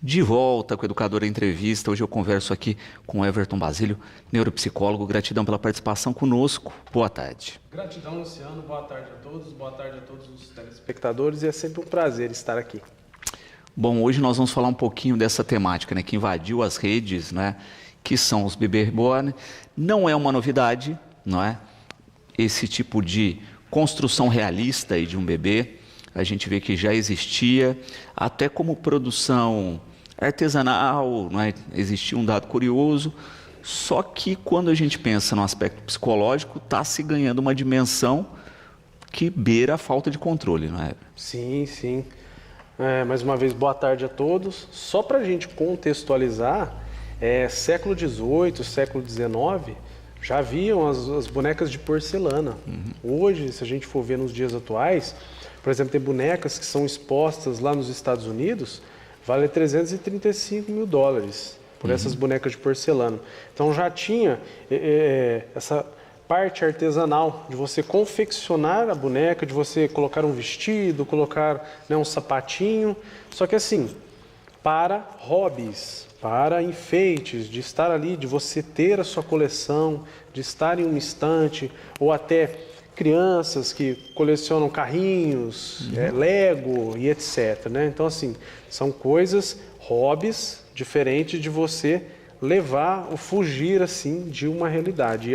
De volta com o Educador Entrevista. Hoje eu converso aqui com o Everton Basílio, neuropsicólogo. Gratidão pela participação conosco. Boa tarde. Gratidão, Luciano. Boa tarde a todos. Boa tarde a todos os telespectadores. E é sempre um prazer estar aqui. Bom, hoje nós vamos falar um pouquinho dessa temática, né, que invadiu as redes, né, que são os bebês reborn. Não é uma novidade, não é? Esse tipo de construção realista aí de um bebê, a gente vê que já existia, até como produção artesanal, não é? Existia um dado curioso, só que quando a gente pensa no aspecto psicológico, está se ganhando uma dimensão que beira a falta de controle, não é? Sim, sim. Mais uma vez, boa tarde a todos. Só para a gente contextualizar, século XVIII, século XIX, já haviam as bonecas de porcelana. Hoje, se a gente for ver nos dias atuais, por exemplo, tem bonecas que são expostas lá nos Estados Unidos, vale $335 mil por essas bonecas de porcelana. Então já tinha essa parte artesanal de você confeccionar a boneca, de você colocar um vestido, colocar, né, um sapatinho. Só que assim, para hobbies, para enfeites, de estar ali, de você ter a sua coleção, de estar em uma estante, ou até crianças que colecionam carrinhos, Lego e etc, né? Então assim, são coisas, hobbies, diferentes de você levar ou fugir assim de uma realidade.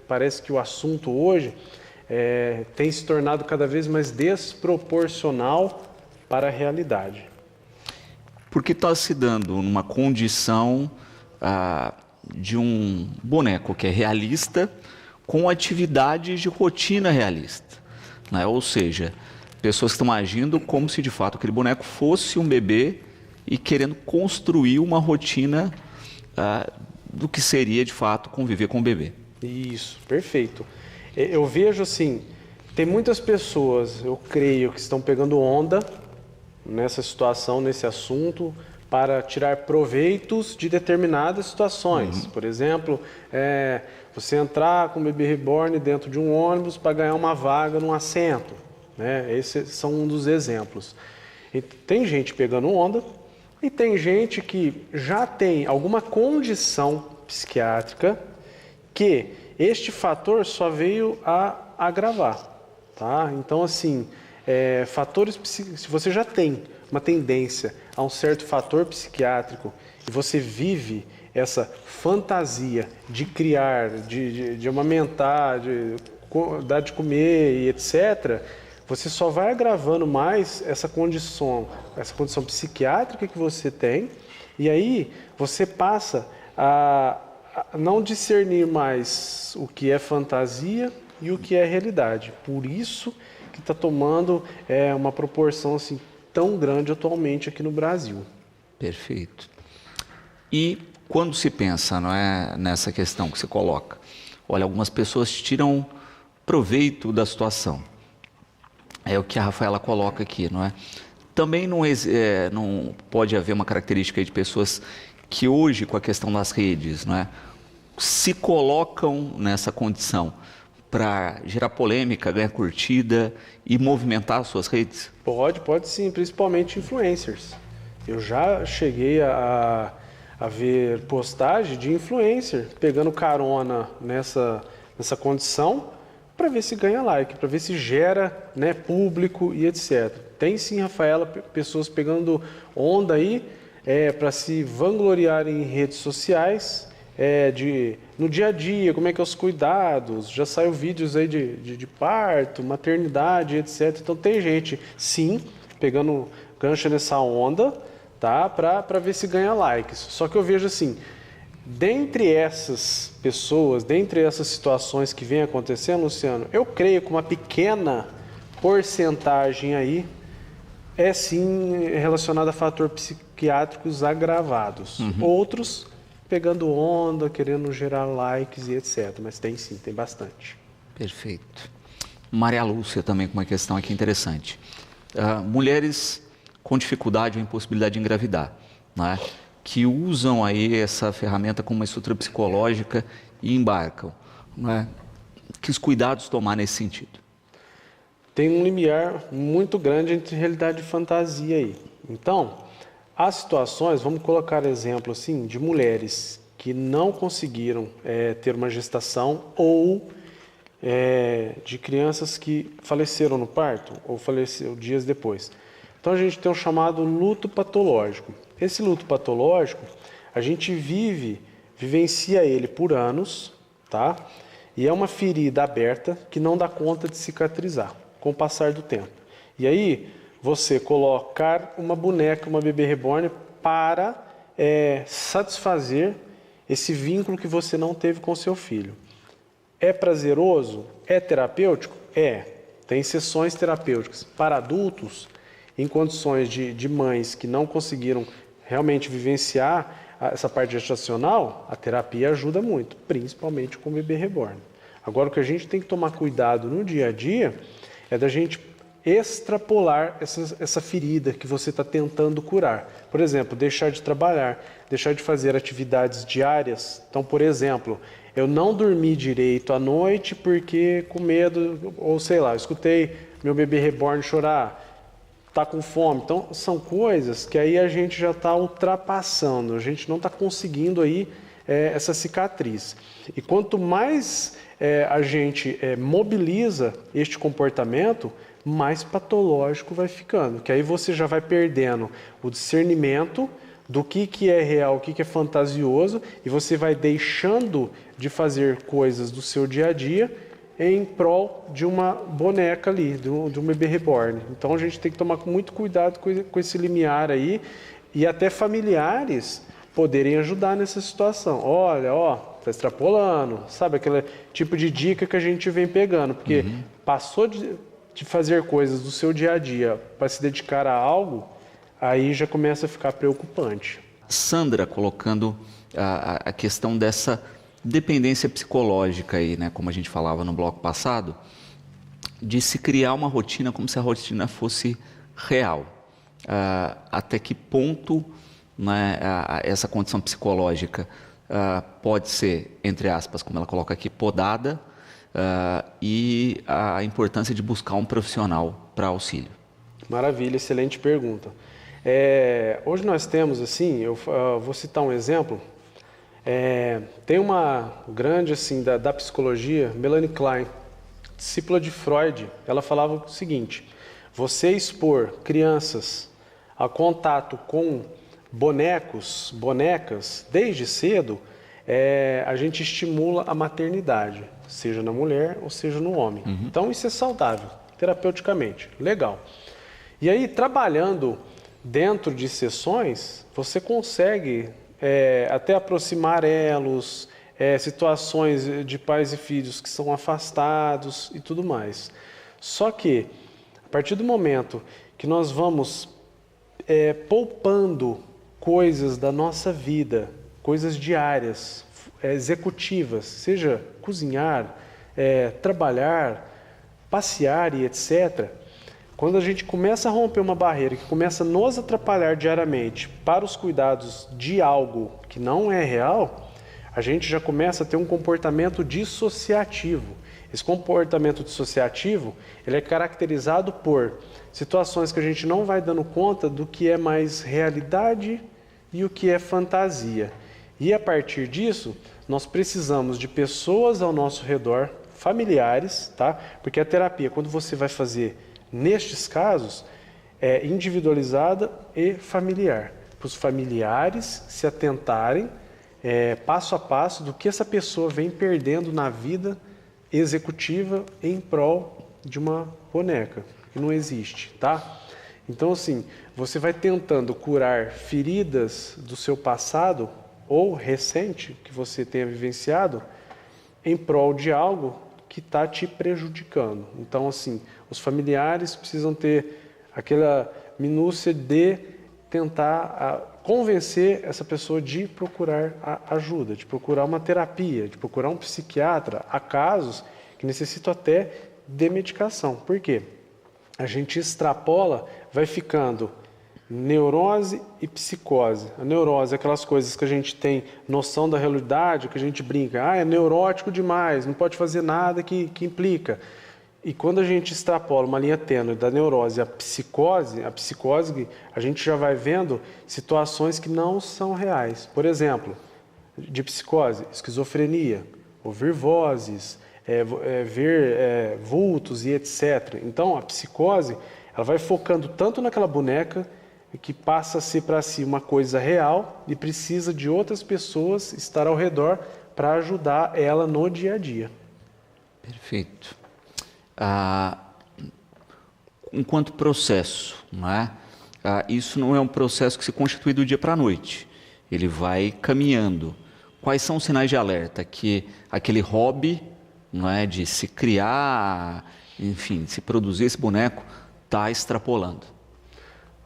Parece que o assunto hoje tem se tornado cada vez mais desproporcional para a realidade. Porque está se dando numa condição de um boneco que é realista com atividades de rotina realista, né? Ou seja, pessoas que estão agindo como se de fato aquele boneco fosse um bebê e querendo construir uma rotina do que seria de fato conviver com o bebê. Isso, perfeito. Eu vejo assim, tem muitas pessoas, eu creio, que estão pegando onda nessa situação, nesse assunto, para tirar proveitos de determinadas situações. Por exemplo, você entrar com o bebê reborn dentro de um ônibus para ganhar uma vaga num assento, né? Esses são um dos exemplos. E tem gente pegando onda e tem gente que já tem alguma condição psiquiátrica que este fator só veio a agravar, tá? Então, assim, se você já tem uma tendência a um certo fator psiquiátrico e você vive essa fantasia de criar, de amamentar, de dar de comer e etc., você só vai agravando mais essa condição psiquiátrica que você tem, e aí você passa a não discernir mais o que é fantasia e o que é realidade. Por isso que está tomando uma proporção assim tão grande atualmente aqui no Brasil. Perfeito. E quando se pensa, não é, nessa questão que você coloca, olha, algumas pessoas tiram proveito da situação. É o que a Rafaela coloca aqui, não é? Também não pode haver uma característica de pessoas que hoje, com a questão das redes, não é, se colocam nessa condição para gerar polêmica, ganhar curtida e movimentar as suas redes? Pode sim, principalmente influencers. Eu já cheguei a ver postagem de influencer pegando carona nessa condição para ver se ganha like, para ver se gera, né, público e etc. Tem sim, Rafaela, pessoas pegando onda aí para se vangloriar em redes sociais, no dia a dia, como é que é os cuidados, já saiu vídeos aí de parto, maternidade, etc. Então tem gente, sim, pegando gancho nessa onda, tá, para ver se ganha likes. Só que eu vejo assim, dentre essas pessoas, dentre essas situações que vem acontecendo, Luciano, eu creio que uma pequena porcentagem aí é sim relacionada a fatores psiquiátricos agravados. Outros pegando onda, querendo gerar likes e etc. Mas tem sim, tem bastante. Perfeito. Maria Lúcia também com uma questão aqui interessante. Mulheres com dificuldade ou impossibilidade de engravidar, né, que usam aí essa ferramenta como uma estrutura psicológica e embarcam, né? Que os cuidados tomar nesse sentido? Tem um limiar muito grande entre realidade e fantasia aí. Então, há situações, vamos colocar exemplo assim, de mulheres que não conseguiram ter uma gestação ou de crianças que faleceram no parto ou faleceram dias depois. Então a gente tem o chamado luto patológico. Esse luto patológico, a gente vivencia ele por anos, tá? E é uma ferida aberta que não dá conta de cicatrizar com o passar do tempo. E aí, você colocar uma boneca, uma bebê reborn, para satisfazer esse vínculo que você não teve com seu filho. É prazeroso? É terapêutico? É. Tem sessões terapêuticas para adultos, em condições de mães que não conseguiram realmente vivenciar essa parte gestacional, a terapia ajuda muito, principalmente com o bebê reborn. Agora, o que a gente tem que tomar cuidado no dia a dia é da gente extrapolar essa ferida que você está tentando curar. Por exemplo, deixar de trabalhar, deixar de fazer atividades diárias. Então, por exemplo, eu não dormi direito à noite porque com medo, ou sei lá, escutei meu bebê reborn chorar, está com fome. Então, são coisas que aí a gente já está ultrapassando, a gente não está conseguindo aí essa cicatriz. E quanto mais a gente mobiliza este comportamento, mais patológico vai ficando. Que aí você já vai perdendo o discernimento do que é real, o que é fantasioso, e você vai deixando de fazer coisas do seu dia a dia em prol de uma boneca ali, de um bebê reborn. Então a gente tem que tomar muito cuidado com esse limiar aí, e até familiares poderem ajudar nessa situação. Olha, tá extrapolando, sabe? Aquele tipo de dica que a gente vem pegando, porque passou de fazer coisas do seu dia a dia para se dedicar a algo, aí já começa a ficar preocupante. Sandra colocando a questão dessa dependência psicológica aí, né, como a gente falava no bloco passado, de se criar uma rotina como se a rotina fosse real. Até que ponto, né, essa condição psicológica pode ser, entre aspas, como ela coloca aqui, podada, e a importância de buscar um profissional para auxílio. Maravilha, excelente pergunta. Hoje nós temos, assim, eu vou citar um exemplo. Tem uma grande assim da psicologia, Melanie Klein, discípula de Freud. Ela falava o seguinte: você expor crianças a contato com bonecos, bonecas, desde cedo, a gente estimula a maternidade, seja na mulher ou seja no homem. Então isso é saudável, terapeuticamente, legal. E aí, trabalhando dentro de sessões, você consegue até aproximar elos, situações de pais e filhos que são afastados e tudo mais. Só que, a partir do momento que nós vamos poupando coisas da nossa vida, coisas diárias, executivas, seja cozinhar, trabalhar, passear e etc., quando a gente começa a romper uma barreira que começa a nos atrapalhar diariamente para os cuidados de algo que não é real, a gente já começa a ter um comportamento dissociativo. Esse comportamento dissociativo, ele é caracterizado por situações que a gente não vai dando conta do que é mais realidade e o que é fantasia. E a partir disso, nós precisamos de pessoas ao nosso redor, familiares, tá? Porque a terapia, quando você vai fazer nestes casos, é individualizada e familiar. Para os familiares se atentarem passo a passo do que essa pessoa vem perdendo na vida executiva em prol de uma boneca, que não existe, tá? Então, assim, você vai tentando curar feridas do seu passado ou recente que você tenha vivenciado em prol de algo que está te prejudicando. Então, assim, os familiares precisam ter aquela minúcia de tentar convencer essa pessoa de procurar ajuda, de procurar uma terapia, de procurar um psiquiatra. Há casos que necessitam até de medicação. Por quê? A gente extrapola, vai ficando neurose e psicose. A neurose é aquelas coisas que a gente tem noção da realidade, que a gente brinca, é neurótico demais, não pode fazer nada que implica. E quando a gente extrapola uma linha tênue da neurose à psicose, a gente já vai vendo situações que não são reais. Por exemplo, de psicose, esquizofrenia, ouvir vozes, ver vultos e etc. Então, a psicose, ela vai focando tanto naquela boneca que passa a ser para si uma coisa real e precisa de outras pessoas estar ao redor para ajudar ela no dia a dia. Perfeito. Enquanto processo, não é? Isso não é um processo que se constitui do dia para a noite. Ele vai caminhando. Quais são os sinais de alerta? Que aquele hobby, não é, de se criar, enfim, de se produzir esse boneco, está extrapolando.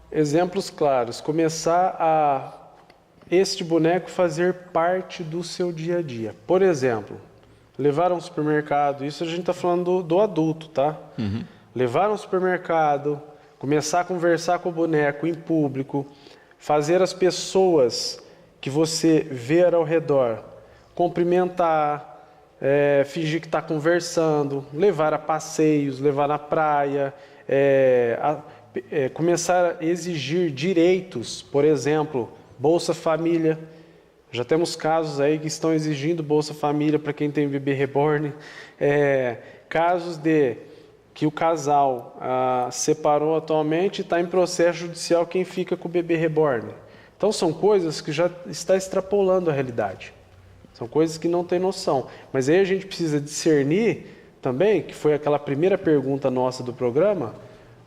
Exemplos claros. Começar a este boneco fazer parte do seu dia a dia. Por exemplo, levar a um supermercado, isso a gente está falando do adulto, tá? Uhum. Levar a um supermercado, começar a conversar com o boneco em público, fazer as pessoas que você vê ao redor cumprimentar, fingir que está conversando, levar a passeios, levar na praia, começar a exigir direitos, por exemplo, Bolsa Família. Já temos casos aí que estão exigindo Bolsa Família para quem tem bebê reborn. Casos de que o casal separou atualmente e está em processo judicial quem fica com o bebê reborn. Então são coisas que já está extrapolando a realidade. São coisas que não tem noção. Mas aí a gente precisa discernir também, que foi aquela primeira pergunta nossa do programa,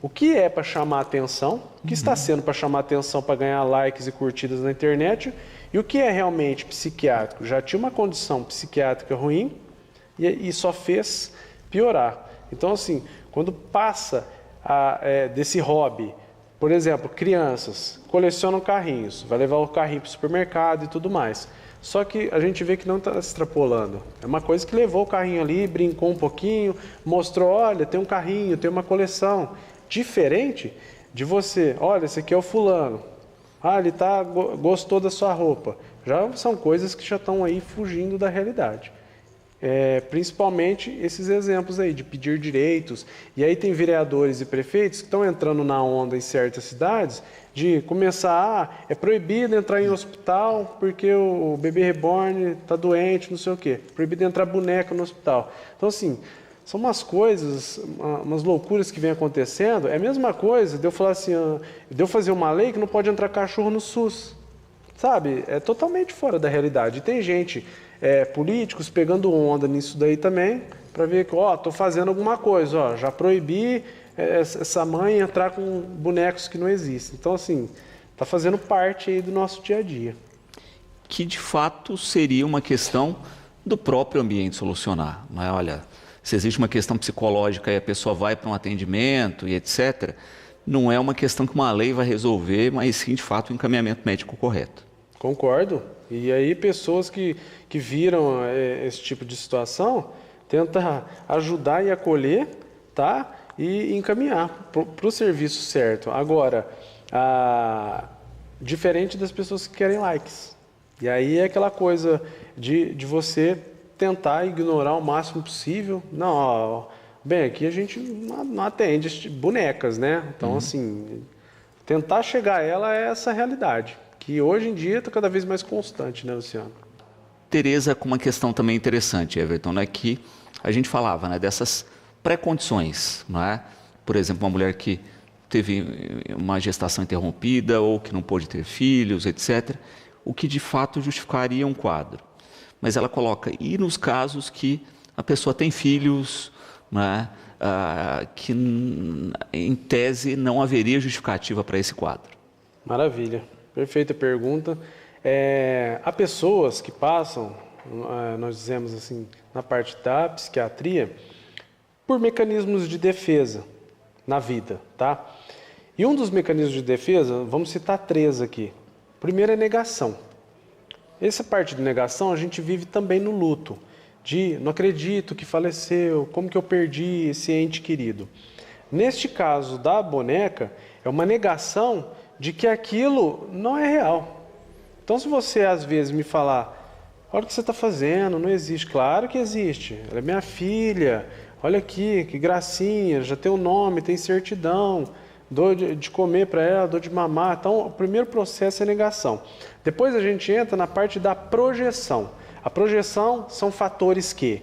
o que é para chamar atenção, o que está sendo para chamar atenção para ganhar likes e curtidas na internet, e o que é realmente psiquiátrico. Já tinha uma condição psiquiátrica ruim e só fez piorar. Então, assim, quando passa desse hobby, por exemplo, crianças colecionam carrinhos, vai levar o carrinho para o supermercado e tudo mais. Só que a gente vê que não está extrapolando. É uma coisa que levou o carrinho ali, brincou um pouquinho, mostrou, olha, tem um carrinho, tem uma coleção. Diferente de você, olha, esse aqui é o fulano. Ele gostou da sua roupa. Já são coisas que já estão aí fugindo da realidade. Principalmente esses exemplos aí de pedir direitos. E aí tem vereadores e prefeitos que estão entrando na onda em certas cidades de começar, é proibido entrar em hospital porque o bebê reborn está doente, não sei o quê. Proibido entrar boneca no hospital. Então, assim, são umas coisas, umas loucuras que vem acontecendo. É a mesma coisa de eu falar assim, de eu fazer uma lei que não pode entrar cachorro no SUS. Sabe? É totalmente fora da realidade. E tem gente, políticos, pegando onda nisso daí também, para ver que, estou fazendo alguma coisa, já proibi essa mãe entrar com bonecos que não existem. Então, assim, está fazendo parte aí do nosso dia a dia. Que, de fato, seria uma questão do próprio ambiente solucionar. Não é? Olha, se existe uma questão psicológica e a pessoa vai para um atendimento e etc., não é uma questão que uma lei vai resolver, mas sim, de fato, o encaminhamento médico correto. Concordo. E aí pessoas que viram esse tipo de situação tentam ajudar e acolher, tá? E encaminhar para o serviço certo. Agora, diferente das pessoas que querem likes. E aí é aquela coisa de você tentar ignorar o máximo possível. Não, bem, aqui a gente não atende bonecas, né? Então, assim, tentar chegar a ela é essa realidade, que hoje em dia está cada vez mais constante, né, Luciano? Tereza, com uma questão também interessante, Everton, né, que a gente falava, né, dessas pré-condições, não é? Por exemplo, uma mulher que teve uma gestação interrompida ou que não pôde ter filhos, etc., o que de fato justificaria um quadro. Mas ela coloca, e nos casos que a pessoa tem filhos, né, que em tese não haveria justificativa para esse quadro? Maravilha, perfeita pergunta. Há pessoas que passam, nós dizemos assim, na parte da psiquiatria, por mecanismos de defesa na vida, tá? E um dos mecanismos de defesa, vamos citar 3 aqui. Primeiro é negação. Essa parte de negação a gente vive também no luto, de não acredito que faleceu, como que eu perdi esse ente querido. Neste caso da boneca, é uma negação de que aquilo não é real. Então, se você às vezes me falar, olha o que você está fazendo, não existe. Claro que existe, ela é minha filha, olha aqui, que gracinha, já tem o nome, tem certidão, dou de comer para ela, dou de mamar. Então, o primeiro processo é negação. Depois a gente entra na parte da projeção. A projeção são fatores que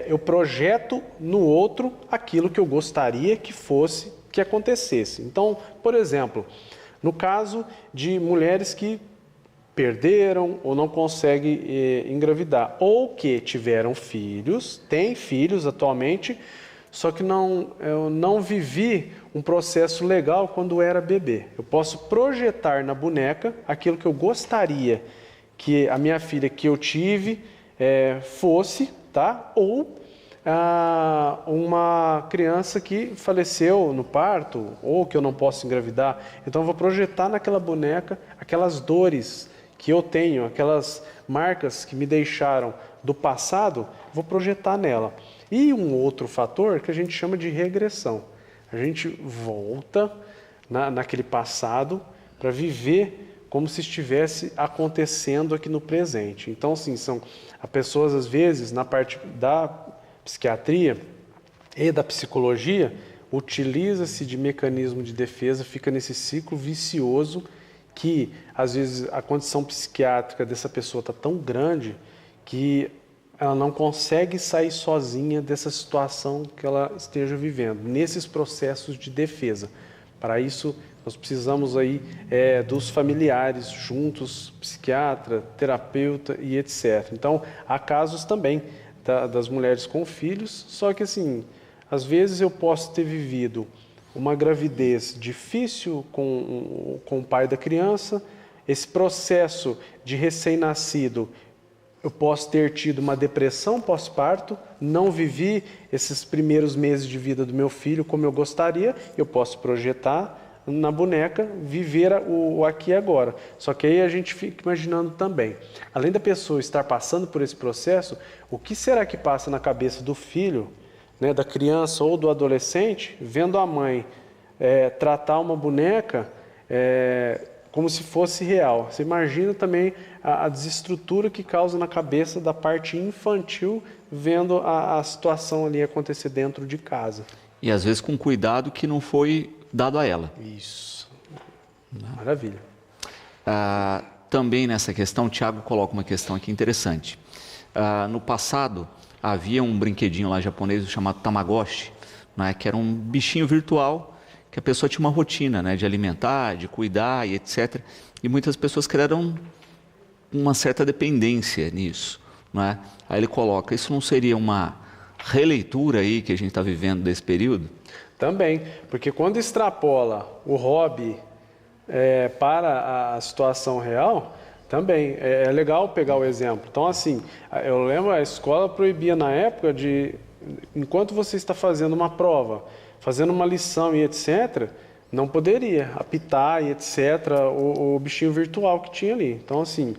eu projeto no outro aquilo que eu gostaria que acontecesse. Então, por exemplo, no caso de mulheres que perderam ou não conseguem engravidar, ou que tiveram filhos, têm filhos atualmente, só que eu não vivi um processo legal quando era bebê. Eu posso projetar na boneca aquilo que eu gostaria que a minha filha que eu tive fosse, tá? Ou uma criança que faleceu no parto, ou que eu não posso engravidar. Então eu vou projetar naquela boneca aquelas dores que eu tenho, aquelas marcas que me deixaram do passado, vou projetar nela. E um outro fator que a gente chama de regressão. A gente volta naquele passado para viver como se estivesse acontecendo aqui no presente. Então, assim, são as pessoas, às vezes, na parte da psiquiatria e da psicologia, utiliza-se de mecanismo de defesa, fica nesse ciclo vicioso que, às vezes, a condição psiquiátrica dessa pessoa está tão grande que ela não consegue sair sozinha dessa situação que ela esteja vivendo, nesses processos de defesa. Para isso, nós precisamos aí dos familiares juntos, psiquiatra, terapeuta e etc. Então, há casos também das mulheres com filhos, só que assim, às vezes eu posso ter vivido uma gravidez difícil com o pai da criança, esse processo de recém-nascido, eu posso ter tido uma depressão pós-parto, não vivi esses primeiros meses de vida do meu filho como eu gostaria, eu posso projetar na boneca, viver o aqui e agora. Só que aí a gente fica imaginando também, além da pessoa estar passando por esse processo, o que será que passa na cabeça do filho, né, da criança ou do adolescente, vendo a mãe tratar uma boneca como se fosse real. Você imagina também a desestrutura que causa na cabeça da parte infantil, vendo a situação ali acontecer dentro de casa. E às vezes com cuidado que não foi dado a ela. Isso. Maravilha. Também nessa questão, o Tiago coloca uma questão aqui interessante. No passado, havia um brinquedinho lá japonês chamado Tamagotchi, né, que era um bichinho virtual que a pessoa tinha uma rotina, né, de alimentar, de cuidar e etc. E muitas pessoas criaram uma certa dependência nisso. Né? Aí ele coloca, isso não seria uma releitura aí que a gente está vivendo desse período? Também, porque quando extrapola o hobby para a situação real, também é legal pegar o exemplo. Então, assim, eu lembro, a escola proibia na época de, enquanto você está fazendo uma prova, fazendo uma lição e etc., não poderia apitar e etc., o bichinho virtual que tinha ali. Então, assim,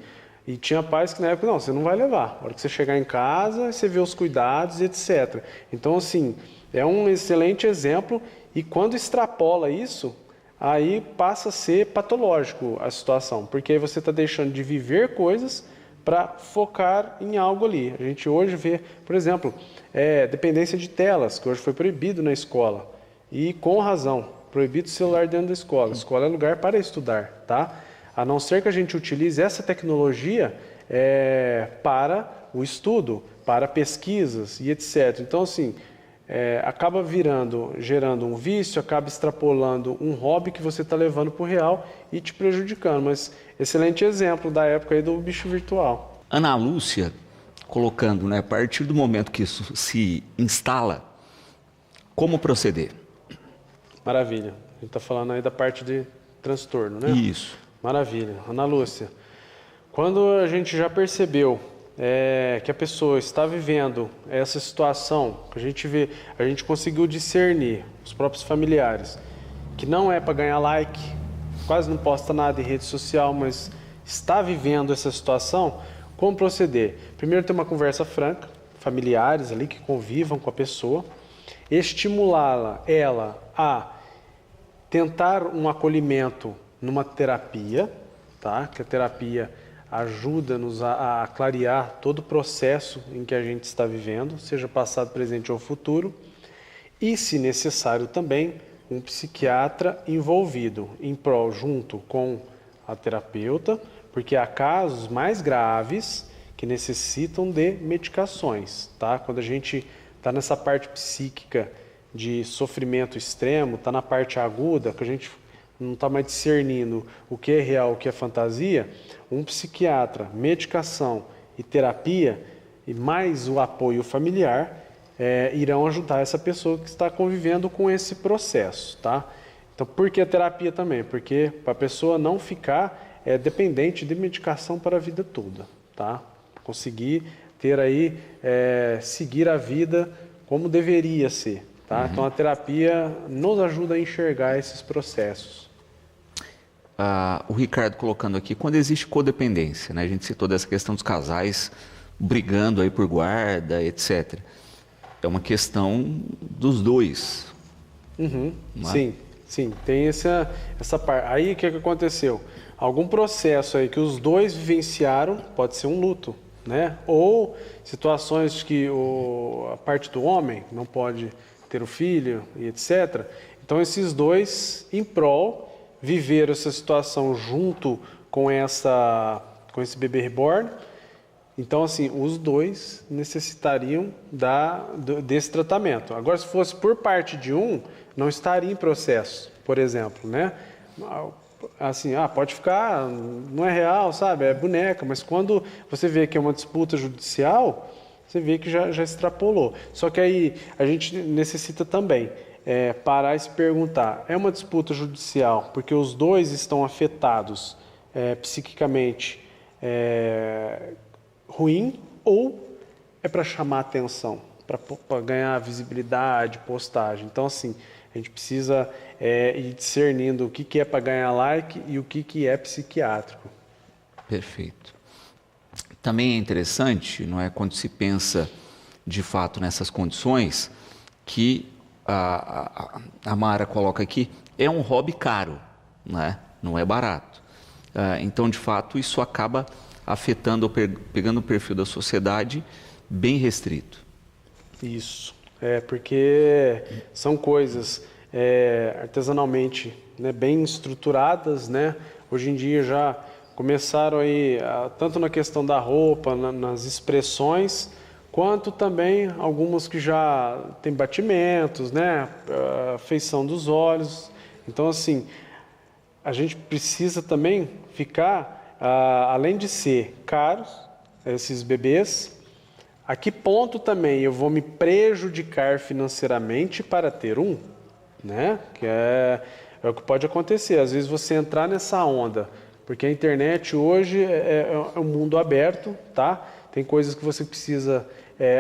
e tinha pais que na época, não, você não vai levar. Na hora que você chegar em casa, você vê os cuidados e etc. Então, assim, é um excelente exemplo e quando extrapola isso, aí passa a ser patológico a situação, porque aí você está deixando de viver coisas para focar em algo ali. A gente hoje vê, por exemplo, dependência de telas, que hoje foi proibido na escola, e com razão, proibido o celular dentro da escola. A escola é lugar para estudar, tá? A não ser que a gente utilize essa tecnologia para o estudo, para pesquisas e etc. Então, assim, acaba gerando um vício, acaba extrapolando um hobby que você está levando para o real e te prejudicando. Mas excelente exemplo da época aí do bicho virtual. Ana Lúcia colocando, né, a partir do momento que isso se instala, como proceder? Maravilha. A gente está falando aí da parte de transtorno, né? Isso. Maravilha. Ana Lúcia, quando a gente já percebeu que a pessoa está vivendo essa situação, a gente conseguiu discernir, os próprios familiares, que não é para ganhar like, quase não posta nada em rede social, mas está vivendo essa situação, como proceder? Primeiro ter uma conversa franca, familiares ali que convivam com a pessoa, ela a tentar um acolhimento numa terapia, tá? Que a terapia ajuda-nos a clarear todo o processo em que a gente está vivendo, seja passado, presente ou futuro, e, se necessário também, um psiquiatra envolvido em prol junto com a terapeuta, porque há casos mais graves que necessitam de medicações, tá? Quando a gente está nessa parte psíquica de sofrimento extremo, está na parte aguda, que a gente não está mais discernindo o que é real, o que é fantasia, um psiquiatra, medicação e terapia, e mais o apoio familiar, irão ajudar essa pessoa que está convivendo com esse processo, tá? Então, por que a terapia também? Porque para a pessoa não ficar dependente de medicação para a vida toda, tá? Conseguir ter aí, seguir a vida como deveria ser, tá? Então, a terapia nos ajuda a enxergar esses processos. O Ricardo colocando aqui, quando existe codependência, né? A gente citou dessa questão dos casais brigando aí por guarda, etc. É uma questão dos dois. Sim, tem essa parte. Aí o que aconteceu? Algum processo aí que os dois vivenciaram, pode ser um luto, né? Ou situações que a parte do homem não pode ter o filho e etc. Então esses dois, em prol, viveram essa situação junto com esse bebê reborn. Então, assim, os dois necessitariam desse tratamento. Agora, se fosse por parte de um, não estaria em processo, por exemplo, né? Assim, pode ficar, não é real, sabe? É boneca, mas quando você vê que é uma disputa judicial, você vê que já extrapolou. Só que aí a gente necessita também parar e se perguntar, é uma disputa judicial porque os dois estão afetados psiquicamente ruim, ou é para chamar atenção, para ganhar visibilidade, postagem? Então, assim, a gente precisa ir discernindo o que é para ganhar like e o que é psiquiátrico. Perfeito. Também é interessante, não é, quando se pensa de fato nessas condições, que a Mara coloca aqui, é um hobby caro, né? Não é barato. Então, de fato, isso acaba afetando, pegando o perfil da sociedade bem restrito. Isso, porque são coisas artesanalmente, né, bem estruturadas, né? Hoje em dia já começaram aí, tanto na questão da roupa, nas expressões, quanto também algumas que já têm batimentos, né? A feição dos olhos. Então, assim, a gente precisa também ficar, além de ser caros, esses bebês, a que ponto também eu vou me prejudicar financeiramente para ter um, né? Que é o que pode acontecer. Às vezes você entrar nessa onda, porque a internet hoje é um mundo aberto, tá? Tem coisas que você precisa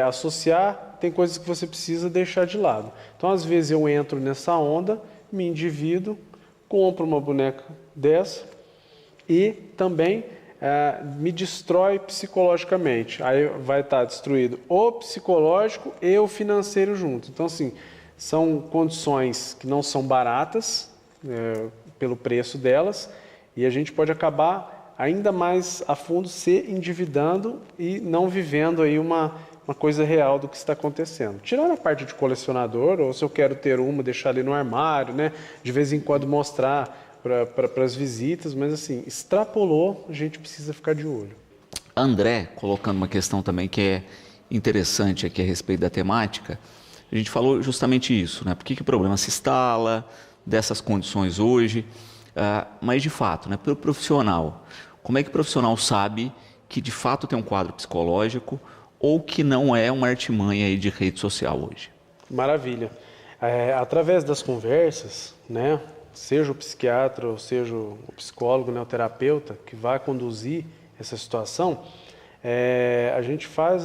associar, tem coisas que você precisa deixar de lado. Então, às vezes eu entro nessa onda, me endivido, compro uma boneca dessa e também me destrói psicologicamente. Aí vai estar destruído o psicológico e o financeiro junto. Então, assim, são condições que não são baratas pelo preço delas, e a gente pode acabar ainda mais a fundo se endividando e não vivendo aí uma coisa real do que está acontecendo. Tirando a parte de colecionador, ou se eu quero ter uma, deixar ali no armário, né? De vez em quando mostrar para as visitas, mas assim, extrapolou, a gente precisa ficar de olho. André, colocando uma questão também que é interessante aqui a respeito da temática, a gente falou justamente isso, né? Por que o problema se instala, dessas condições hoje, mas de fato, né, para o profissional, como é que o profissional sabe que de fato tem um quadro psicológico ou que não é uma artimanha aí de rede social hoje? Maravilha. Através das conversas, né? Seja o psiquiatra ou seja o psicólogo, né, o terapeuta que vai conduzir essa situação, a gente faz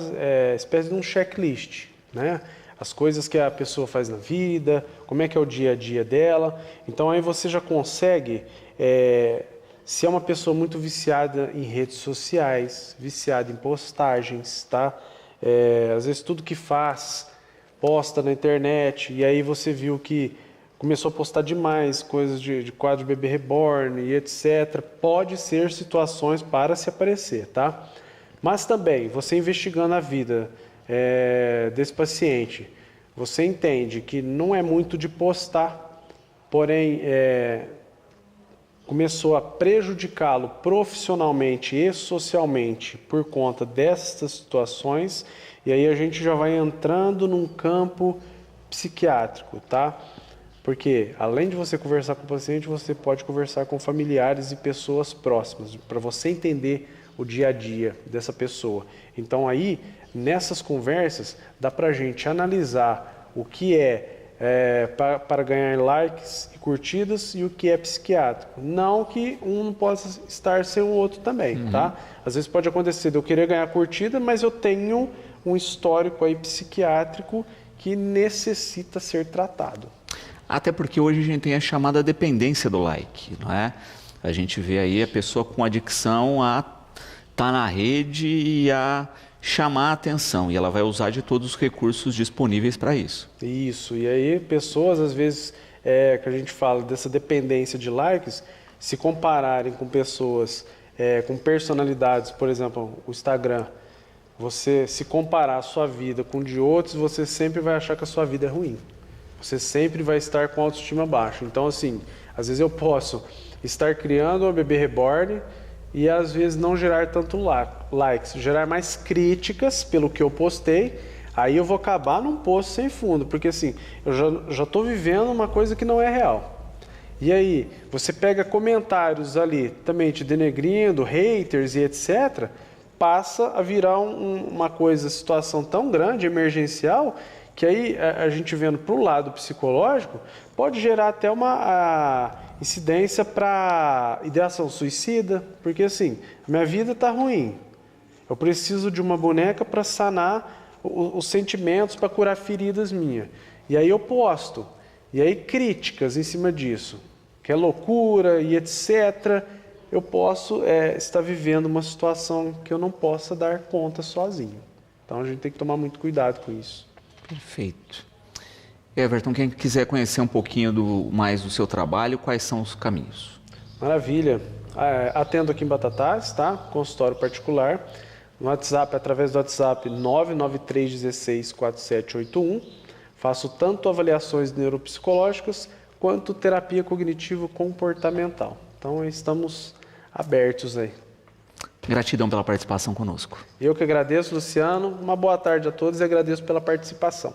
espécie de um checklist, né? As coisas que a pessoa faz na vida, como é que é o dia a dia dela. Então aí você já consegue, se é uma pessoa muito viciada em redes sociais, viciada em postagens, tá? Às vezes tudo que faz, posta na internet, e aí você viu que começou a postar demais coisas de quadro de bebê reborn e etc. Pode ser situações para se aparecer, tá? Mas também, você investigando a vida desse paciente, você entende que não é muito de postar, porém começou a prejudicá-lo profissionalmente e socialmente por conta dessas situações, e aí a gente já vai entrando num campo psiquiátrico, tá? Porque além de você conversar com o paciente, você pode conversar com familiares e pessoas próximas, para você entender o dia a dia dessa pessoa. Então aí, nessas conversas, dá para a gente analisar o que para ganhar likes e curtidas e o que é psiquiátrico. Não que um não possa estar sem o outro também, tá? Às vezes pode acontecer de eu querer ganhar curtida, mas eu tenho um histórico aí psiquiátrico que necessita ser tratado. Até porque hoje a gente tem a chamada dependência do like, não é? A gente vê aí a pessoa com adicção a estar na rede e a chamar a atenção, e ela vai usar de todos os recursos disponíveis para isso. Isso, e aí pessoas às vezes que a gente fala dessa dependência de likes, se compararem com pessoas com personalidades, por exemplo, o Instagram, você se comparar a sua vida com de outros, você sempre vai achar que a sua vida é ruim. Você sempre vai estar com autoestima baixa. Então, assim, às vezes eu posso estar criando uma bebê reborn e às vezes não gerar tanto likes, gerar mais críticas pelo que eu postei, aí eu vou acabar num poço sem fundo, porque assim, eu já estou vivendo uma coisa que não é real. E aí, você pega comentários ali também te denegrindo, haters e etc., passa a virar uma coisa, situação tão grande, emergencial, que aí a gente vendo para o lado psicológico, pode gerar até uma incidência para ideação suicida, porque assim, minha vida está ruim, eu preciso de uma boneca para sanar os sentimentos, para curar feridas minhas. E aí eu posto, e aí críticas em cima disso, que é loucura e etc., eu posso estar vivendo uma situação que eu não possa dar conta sozinho. Então a gente tem que tomar muito cuidado com isso. Perfeito. Everton, quem quiser conhecer um pouquinho mais do seu trabalho, quais são os caminhos? Maravilha. Atendo aqui em Batatais, tá? Consultório particular. No WhatsApp, através do WhatsApp 993164781. Faço tanto avaliações neuropsicológicas quanto terapia cognitivo-comportamental. Então, estamos abertos aí. Gratidão pela participação conosco. Eu que agradeço, Luciano. Uma boa tarde a todos e agradeço pela participação.